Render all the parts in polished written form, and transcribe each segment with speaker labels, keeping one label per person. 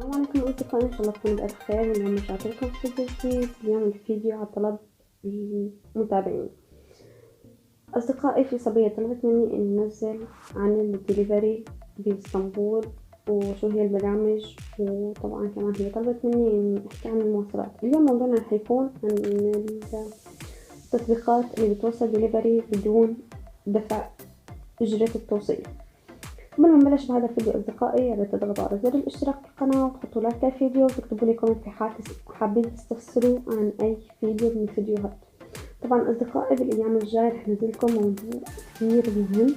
Speaker 1: السلام عليكم أصدقائي، إن شاء الله تكونوا بألف خير. اليوم رجعت لكم فيديو جديد. اليوم الفيديو على طلب المتابعين. أصدقائي، في صبية طلبت مني إني أنزل عن الدليفري بإسطنبول وشو هي البرامج، وطبعا كمان هي طلبت مني إني أحكي عن المواصلات. اليوم موضوعنا رح يكون عن التطبيقات اللي بتوصل دليفري بدون دفع أجرة التوصيل. قبل ما نبلش بهذا الفيديو أصدقائي، يا ريت تضغطوا على زر الاشتراك في القناة وتحطوا لايك للفيديو وتكتبوا لي كومنت في حال حابين تستفسروا عن أي فيديو من الفيديوهات. طبعا أصدقائي، بالأيام الجاية رح نزل لكم موضوع كثير مهم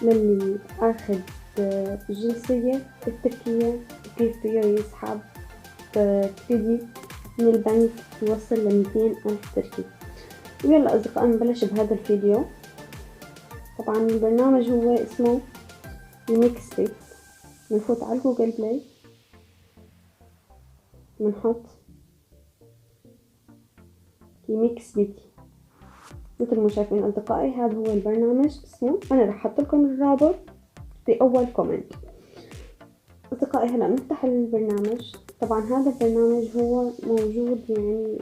Speaker 1: للي أخذ الجنسية التركية وكيف فيه يسحب كريدت من البنك يوصل ل200,000 تركي. ويلا أصدقائي نبلش بهذا الفيديو. طبعا البرنامج هو اسمه يميكس بيت. بنفوت على جوجل بلاي، بنحط يميكس بيتي مثل ما شايفين أصدقائي. هذا هو البرنامج اسمه، أنا رح أحط لكم الرابط في أول كومنت. أصدقائي هلا نفتح البرنامج. طبعا هذا البرنامج هو موجود يعني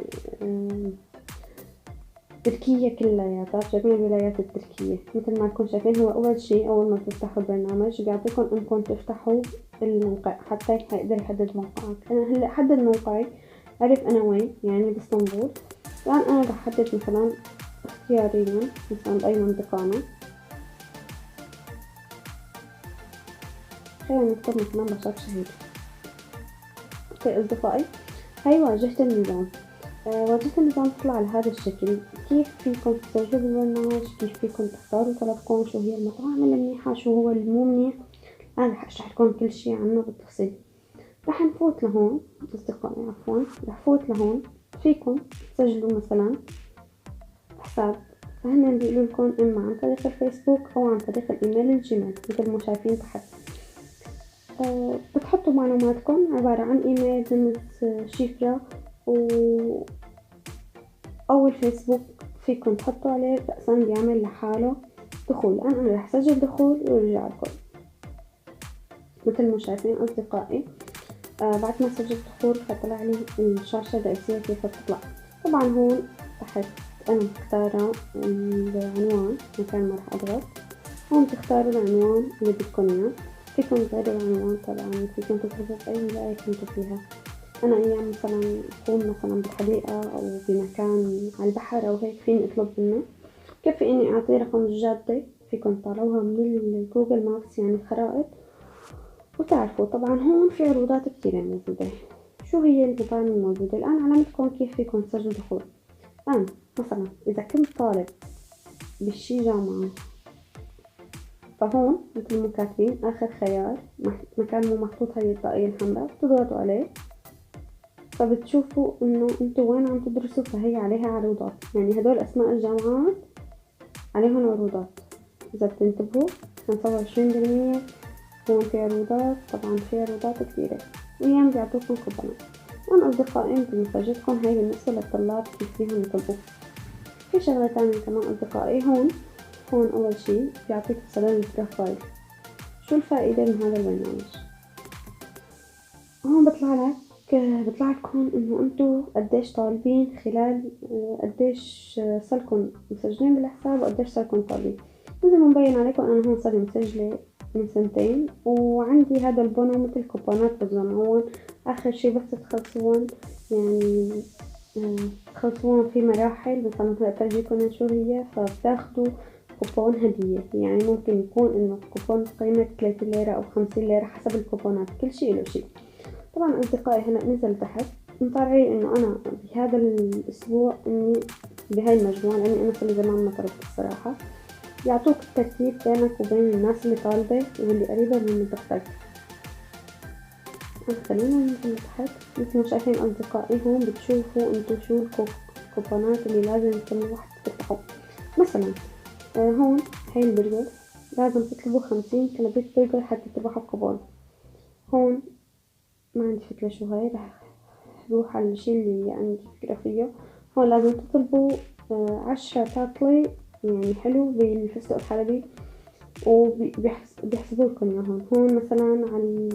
Speaker 1: تركيا كلياتها، شايفين الولايات التركية مثل ما تكون شايفين. هو أول شيء أول ما تفتحوا البرنامج بيعطيكم إنكم تفتحوا الموقع حتى يقدر يحدد موقعك. أنا هلا حدد موقعي، عرف أنا وين، يعني باسطنبول. الآن أنا رح أحدد مثلا اختياريا مثلا بأي منطقة أنا. خلينا نكتب مثلا بشار شهيد. اوكي أصدقائي، هاي واجهة النظام. واجهة النظام تطلع على هذا الشكل. كيف فيكم تسجلوا بالبرنامج، كيف فيكم تختاروا طلبكم، شو هي المطاعم المنيحة، شو هو المو منيح. أنا رح أشرح لكم كل شي عنه بالتفصيل. رح نفوت لهون أصدقائي، عفوا رح فوت لهون. فيكم تسجلوا مثلا حساب، فهن بيقولوا لكم إما عن طريق الفيسبوك أو عن طريق الإيميل الجيميل مثل ما شايفين تحت. بتحطوا معلوماتكم عبارة عن إيميل رمز شفرة أو الفيسبوك فيكم تحطوا عليه، رأسا بيعمل لحاله دخول. الآن أنا رح أسجل دخول وارجع لكم مثل ما شايفين أصدقائي. بعد ما سجلت دخول فطلع لي الشاشة الرئيسية كيف بتطلع. طبعا هون تحت أنا مختارة العنوان مكان ما رح أضغط. هون تختاروا العنوان اللي بدكم إياه. فيكم تغيروا العنوان، طبعا فيكم تكتبوا في أي ولاية كنتوا فيها. أنا أيام مثلا أكون مثلا بالحديقة أو بمكان على البحر أو هيك فيني أطلب منه. كيف إني أعطيه رقم الجادة، فيكم تطلعوها من جوجل مابس يعني الخرائط وتعرفوا. طبعا هون في عروضات كتيرة موجودة. شو هي المطاعم الموجودة الآن علمتكم كيف فيكم تسجلوا دخول. الآن مثلا إذا كنت طالب بالشي جامعة، فهون مثل ما كاتبين آخر خيار مكان مو محطوط هاي الطاقية الحمراء بتضغطوا عليه، فبتشوفوا انه انتوا وين عم تدرسوا، فهي عليها عروضات. يعني هدول اسماء الجامعات عليهم عروضات. اذا بتنتبهوا 25% هون في عروضات. طبعا في عروضات كثيرة وايام بيعطوكم كوبونات. وانا اصدقائي مثل ما فرجتكم هاي بالنسبة للطلاب كيف فيهم يطلبوا. في شغلة تانية كمان اصدقائي. هون اول شي بيعطيك مثلا البروفايل. شو الفائدة من هذا البرنامج؟ هون بيطلع لكم انه انتو قديش طالبين خلال قديش صاركم مسجلين بالحساب وقديش صاركم طالبين. مثل ما مبين عليكم انا هون صار مسجلة من 2 سنين وعندي هذا البونو مثل كوبونات بتجمعون اخر شي بس تخلصون. يعني تخلصون في مراحل مثلا هلا ترجيكم شو هي، فبتاخدوا كوبون هدية. يعني ممكن يكون انه كوبون قيمة 3 ليرة او 50 ليرة حسب الكوبونات، كل شي له شي. طبعا أصدقائي هلأ نزل تحت مطالعي إنه أنا بهذا الأسبوع إني بهاي المجموعة، لأني أنا صار زمان ما طلبت الصراحة. يعطوك الترتيب بينك وبين الناس اللي طالبة واللي قريبة من منطقتك. خلينا ننزل تحت. مثل ما شايفين أصدقائي هون بتشوفوا انتو شو الكوبونات اللي لازم كل واحد تفتحوا. مثلا هون هاي البرجر لازم تطلبوا 50 كنبة برجر حتى تربحوا كوبون. هون ما عندي فكرة شو هاي، رح روح على الشي اللي عندي فكرة فيه. هون لازم تطلبوا 10 تاطلي يعني حلو بالفستق الحلبي وبيحسبوا لكم اياهم. هون مثلا على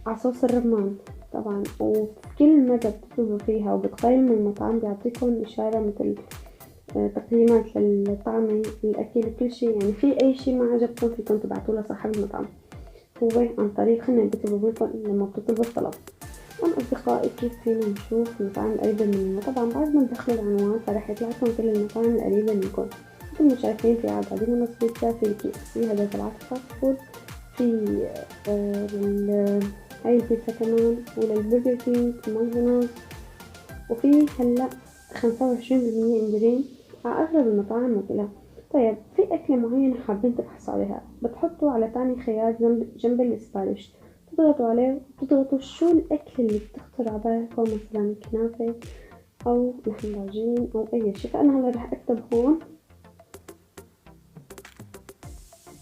Speaker 1: عصوص الرمان طبعا، وفي كل مدى بتطلبوا فيها وبتقيموا المطعم بيعطيكم إشارة مثل تقييمات للطعم الأكل وكل شي. يعني في أي شي ما عجبكم فيكم تبعتوه لصاحب المطعم، هو عن طريق خلينا بيطلبوا منكم لما بتطلبوا الطلب. أصدقائي كيف فينا نشوف المطاعم القريبة مننا؟ طبعا بعد ما تدخلوا العنوان فرح يطلعلكم كل المطاعم القريبة منكم. مثل ما شايفين في عدد من البيتزا، في KFC هذا تبع الفاست فود، في هاي البيتزا كمان، وللبرجر كينج، ماكدونالدز، وفي هلا 25% اندرين على أغلب المطاعم وكلها. طيب في أكلة معينة حابين تبحثوا عليها، بتحطوا على تاني خيار جنب السبانيش، تضغطوا عليه وتضغطوا شو الأكل اللي بتخطر على بالكم، مثلا كنافة أو لحم دجاج أو أي شي. فأنا هلا رح أكتب هون،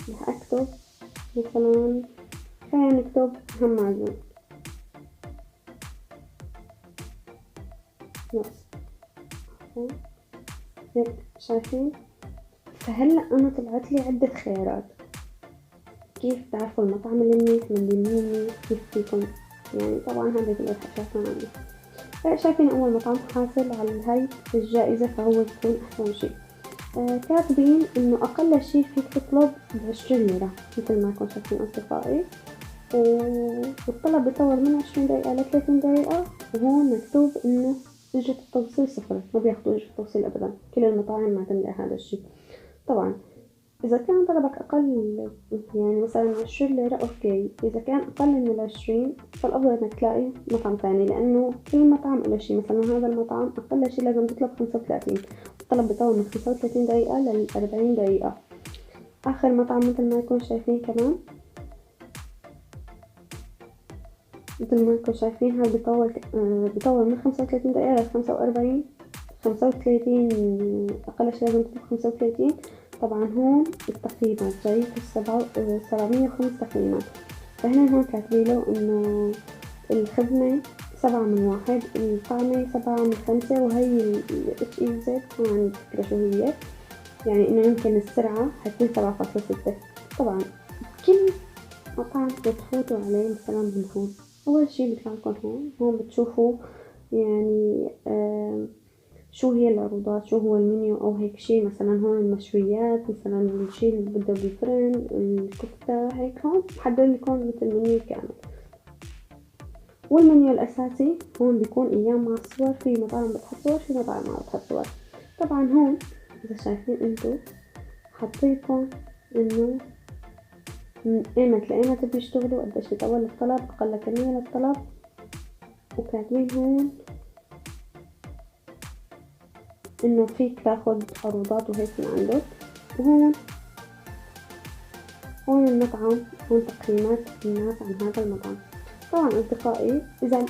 Speaker 1: رح أكتب مثلا، خلينا نكتب هم معجون بس هيك شايفين. فهلأ أنا طلعت لي عدة خيارات كيف تعرفوا المطعم اللي منيح من اللي مو منيح، كيف فيكم يعني. طبعا هذا كله شايفين عندي. شايفين أول مطعم حاصل على هاي الجائزة فهو يكون أحسن شي. كاتبين إنه أقل شي فيك تطلب ب20 ليرة مثل ما كنتم شايفين أصدقائي، والطلب بيطول من 20 دقيقة ل30 دقيقة، وهون مكتوب إنه أجرة التوصيل 0، ما بياخدوا أجرة التوصيل أبدا. كل المطاعم معتمدة على هذا الشي. طبعا إذا كان طلبك أقل يعني مثلا 20 ليرة أوكي، إذا كان أقل من 20 فالأفضل إنك تلاقي مطعم تاني، لأنه كل مطعم له شي. مثلا هذا المطعم أقل شي لازم تطلب 35، الطلب بيطول من 35 دقيقة ل40 دقيقة. آخر مطعم مثل ما يكون شايفين كمان، مثل ما انتم شايفين هذا بيطول من 35 دقيقة ل 45. 35 أقل شي لازم تكون 35. طبعا هون التقييمات جايته 705 تقييمات، فهنا هون كاتبينه إنه الخدمة 7/1، الطعمة 7/5، وهي ال HEZ ما عندي فكرة شو هي، يعني إنه يمكن السرعة حتكون 7.6. طبعا كل مطعم بتفوتوا عليه مثلا من هون، أول شي بيطلعلكن هون بتشوفوا يعني شو هي العروضات، شو هو المنيو أو هيك شي. مثلا هون المشويات، مثلا الشي اللي بده بالفرن، الكفتة، هيك هون محددلكن مثل المنيو كامل. والمنيو الأساسي هون بيكون أيام مع الصور، في مطاعم بتحط صور، في مطاعم ما بتحط صور. طبعا هون إذا شايفين انتو حطيتكن إنه من ايمت لايمت بيشتغلوا، قديش بيطول الطلب، أقل كمية للطلب، وكاتبين هون إنه فيك تاخد عروضات وهيك من عنده. وهون المطعم، هون تقييمات الناس عن هذا المطعم. طبعا أصدقائي إذا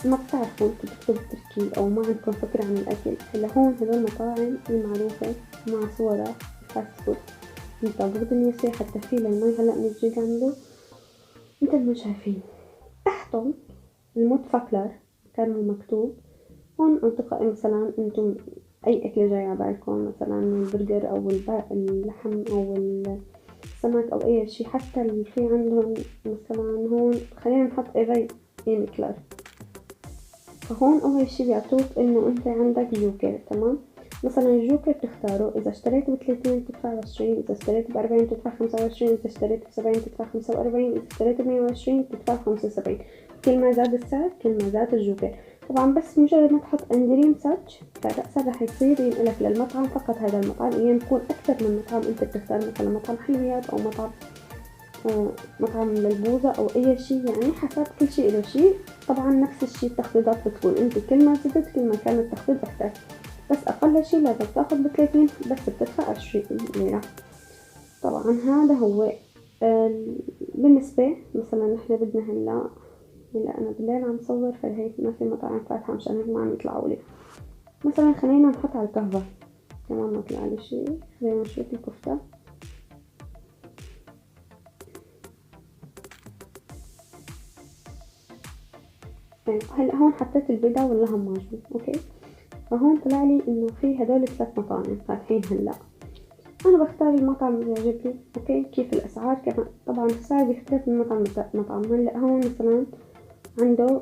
Speaker 1: ما بتعرفوا تكتبوا تركي أو ما عندكم فكرة عن الأكل، هلا هون هدول المطاعم المعروفة مع صورة فاست فود مثل بوردن يسي، حتى في للمي هلا نجيك عنده مثل ما شايفين. تحتهم المتفكلر كان مكتوب هون. أصدقائي مثلا انتم أي أكلة جاي عبالكم، مثلا البرجر أو اللحم أو السمك أو أي شي، حتى اللي في عندهم مثلا هون خلينا نحط إيفي ميكلر. فهون أول شي بيعطوك إنه أنت عندك جوكر، تمام. مثلا الجوكر بتختاره، إذا اشتريت ب30 بتدفع 20، إذا اشتريت ب40 بتدفع 25، إذا اشتريت ب70 بتدفع 45، إذا اشتريت ب120 بتدفع 75. كل ما زاد السعر كل ما زاد الجوكر. طبعا بس مجرد ما تحط اندرين سيرش فرأسا رح يصير ينقلك للمطعم فقط. هذا المطعم يعني يكون أكثر من مطعم أنت بتختار، مثلا مطعم حلويات أو مطعم للبوظة أو أي شي، يعني حسب كل شي له شي. طبعا نفس الشي التخفيضات بتكون، انت كل ما زدت كل ما كان التخفيض أكثر، بس أقل شي لازم تاخد ب30 بس بتدفع 20 ليرة. طبعا هذا هو بالنسبة مثلا نحن بدنا هلا أنا بالليل عم صور، فهيك ما في مطاعم فاتحة مشان هيك ما عم يطلعولي. مثلا خلينا نحط على القهوة كمان ما طلعلي شي. خلينا نشوف الكفتة. هلا هون حطيت البيضة واللحم معجون، اوكي. فهون طلع لي انه في هدول 3 مطاعم فاتحين هلا. أنا بختار المطعم اللي يعجبني. أوكي، كيف الأسعار كمان، طبعا السعر بيختلف من مطعم لمطعم. هلا هون مثلا عنده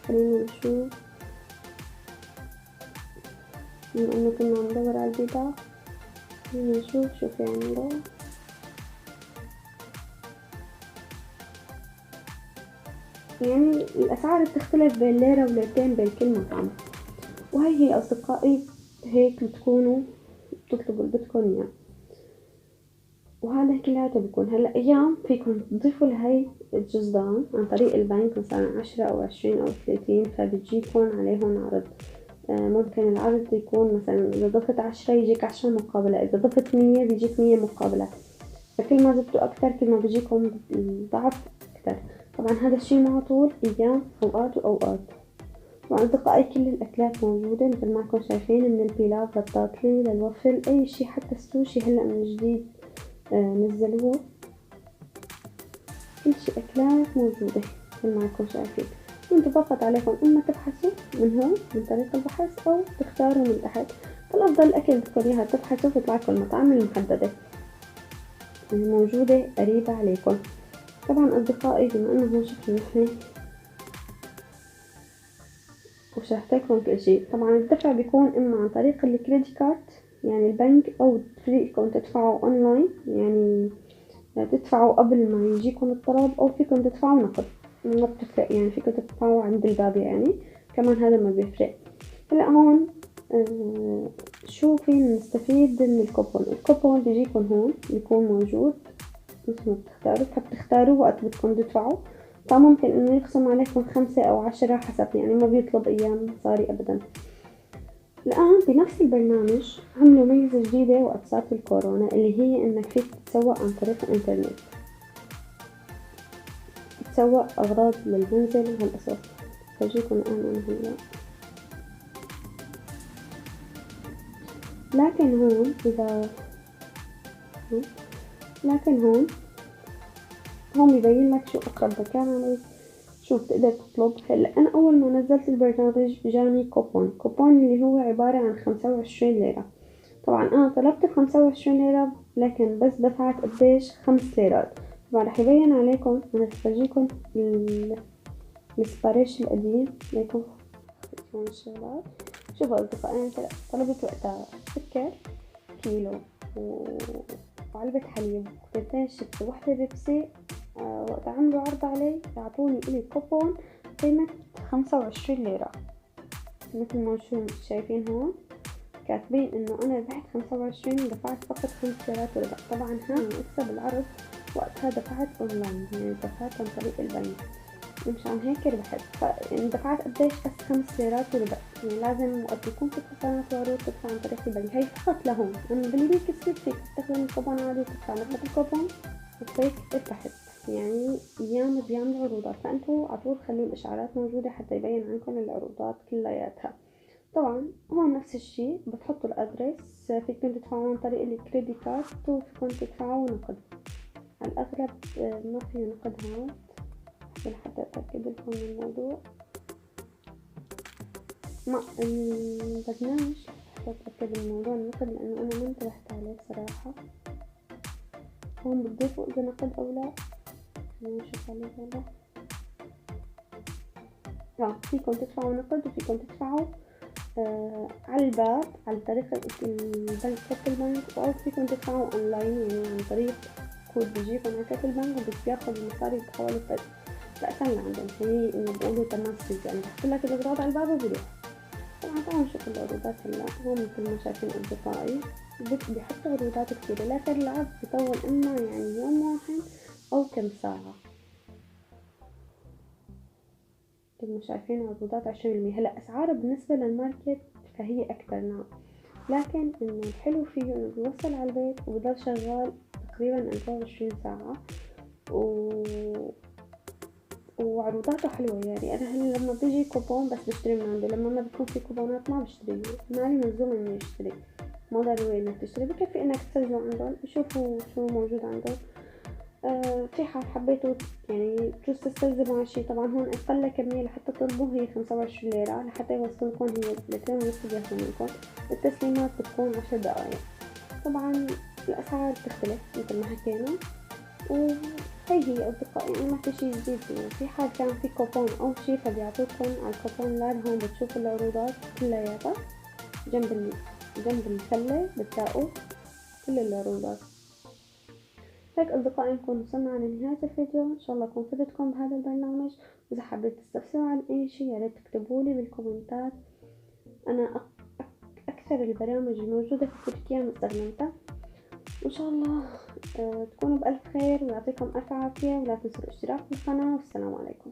Speaker 1: خلينا نشوف، بما إنه كنا ندور على البيضة، خلينا نشوف شو في عنده. يعني الأسعار بتختلف بين ليرة وليرتين بين كل مطعم. وهي أصدقائي هيك بتكونوا بتطلبوا اللي بدكن إياه، وهذا كلياته بيكون. هلا أيام فيكم تضيفوا لهي الجزدان عن طريق البنك مثلا 10 أو 20 أو 30، فبتجيكم عليهم عرض. ممكن العرض يكون مثلا إذا ضفت 10 يجيك 10 مقابلة، إذا ضفت 100 بيجيك 100 مقابلة. فكل ما زدتوا أكتر كل ما بيجيكم ضعف أكتر. طبعا هذا الشي مع طول أيام، أوقات وأوقات. وأصدقائي كل الأكلات موجودة مثل ما انكم شايفين، من البيلاف للطاطلي للوفل، أي شي، حتى السوشي هلأ من جديد نزلوه. كل شي أكلات موجودة مثل ما انكم شايفين. انتوا فقط عليكم اما تبحثوا من هون من طريق البحث او تختاروا من تحت. فالافضل الاكل بدكم اياها تبحثوا تطلع لكم المطاعم المحددة الموجودة قريبة عليكم. طبعا اصدقائي بما انه هون شكل نحن وشرحت لكم كل شيء، طبعا الدفع بيكون اما عن طريق الكريدت كارد يعني البنك، او فيكم تدفعوا اونلاين يعني تدفعوا قبل ما يجيكم الطلب، او فيكم تدفعوا نقد، ما بتفرق يعني، فيكم تدفعوا عند الباب يعني كمان هذا ما بيفرق. هلا هون شو فينا نستفيد من الكوبون. الكوبون بيجيكم هون بيكون موجود مثل ما بتختاروا، فبتختاروا وقت بدكم تدفعوا، فممكن انه يخصم عليكم 5 أو 10 حسب، يعني ما بيطلب ايام مصاري ابدا. الآن بنفس البرنامج عملوا ميزة جديدة وقت صارت الكورونا، اللي هي انك فيك تتسوق عن طريق الانترنت، تسوق أغراض للمنزل وهالقصص. فرجيكم الآن أنا هلا. لكن هون إذا هون بيبين لك شو أقرب مكان عليك، شو بتقدر تطلب. هلا أنا أول ما نزلت البرنامج جاني كوبون اللي هو عبارة عن 25 ليرة. طبعا أنا طلبت 25 ليرة لكن بس دفعت قديش 5 ليرات. طبعا رح يبين عليكم، أنا رح فرجيكم السباريش القديم ليكم هون الشغلات. شوفوا أصدقائي، أنا طلبت وقتها سكر كيلو وعلبة حليب وكرتين شيبسي وواحدة بيبسي. وقت عملوا عرض علي اعطوني إلي كوبون قيمة 25 ليرة مثل ما شايفين هون كاتبين انه انا ربحت 25 ودفعت فقط 5 ليرات وربع. طبعا هذا اكسب العرض وقتها دفعت اونلاين، يعني دفعت عن طريق البنك، مشان هيك ربحت. دفعت قديش بس 5 ليرات وربع. يعني لازم وقت يكون في كوبونات وعروض تدفع عن طريق البنك، هي فقط لهون. اما باللي كسبت فيك تستخدم الكوبون عادي وتدفع نقد الكوبون وهيك ربحت. يعني ايام بيعملوا عروضات، فانتوا عطول خلوا الاشعارات موجودة حتى يبين عنكم العروضات كلياتها. طبعا هون نفس الشي بتحطوا الادرس، فيكم تدفعوا عن طريق الكريدت كارد وفيكم تدفعوا نقد. على الاغلب ما في نقد هون لحتى اتاكد لكم من الموضوع. ما البرنامج حتى اتاكد من موضوع النقد لانه انا ما انتبهت عليه صراحة. هون بتضيفوا اذا نقد او لا، نشوف عليه هذا. فيكم تدفعوا نقد وفيكم تدفعوا على الباب عن طريق البنك كارت البنك، أو فيكم تدفعوا أونلاين يعني عن طريق كود بيجيكم على كارت البنك وبياخد المصاري بتحول رأسا لعندهم. هي إنه بيقولوا تماس، يعني بحط لك الأغراض على الباب وبروح. طبعا تعالوا نشوف العروضات هلا. هون مثل ما شايفين أصدقائي بيحطوا عروضات كتيرة، لكن العرض بيطول إما يعني يوم واحد أو كم ساعة. مثل ما شايفين عروضات 20%. هلا أسعاره بالنسبة للماركت فهي أكتر، نعم، لكن إنه الحلو فيه إنه بيوصل على البيت وبضل شغال تقريبا 24 ساعة وعروضاته حلوة. يعني أنا هلا لما بيجي كوبون بس بشتري من عنده، لما ما بيكون في كوبونات ما بشتري، مالي ملزوم إني أشتري، مو ضروري إنك تشتري، بكفي إنك تسجلوا عندهم يشوفوا شو موجود عندهم في حال حبيتوا يعني تجوز تستلزموا هالشي، طبعا هون أقل كمية لحتى تطلبوا هي 25 ليرة، لحتى يوصلكن هي 2.5 بياخدوا منكن. التسليمات بتكون 10 دقايق. طبعا الأسعار بتختلف متل ما حكينا، وهي هي أصدقائي يعني ما في شي جديد فيه. في حال كان في كوبون أو شي فبيعطوكن على الكوبون لاد هون بتشوفوا العروضات كلياتها جنب السلة بتلاقوا كل العروضات. هيك أصدقائي نكون وصلنا لنهاية الفيديو، إن شاء الله أكون فدتكم بهذا البرنامج. وإذا حبيت تستفسروا عن أي شي ياريت تكتبولي بالكومنتات. أنا أكثر البرامج الموجودة في تركيا مستخدمتها. وإن شاء الله تكونوا بألف خير ويعطيكم ألف عافية، ولا تنسوا الاشتراك بالقناة، والسلام عليكم.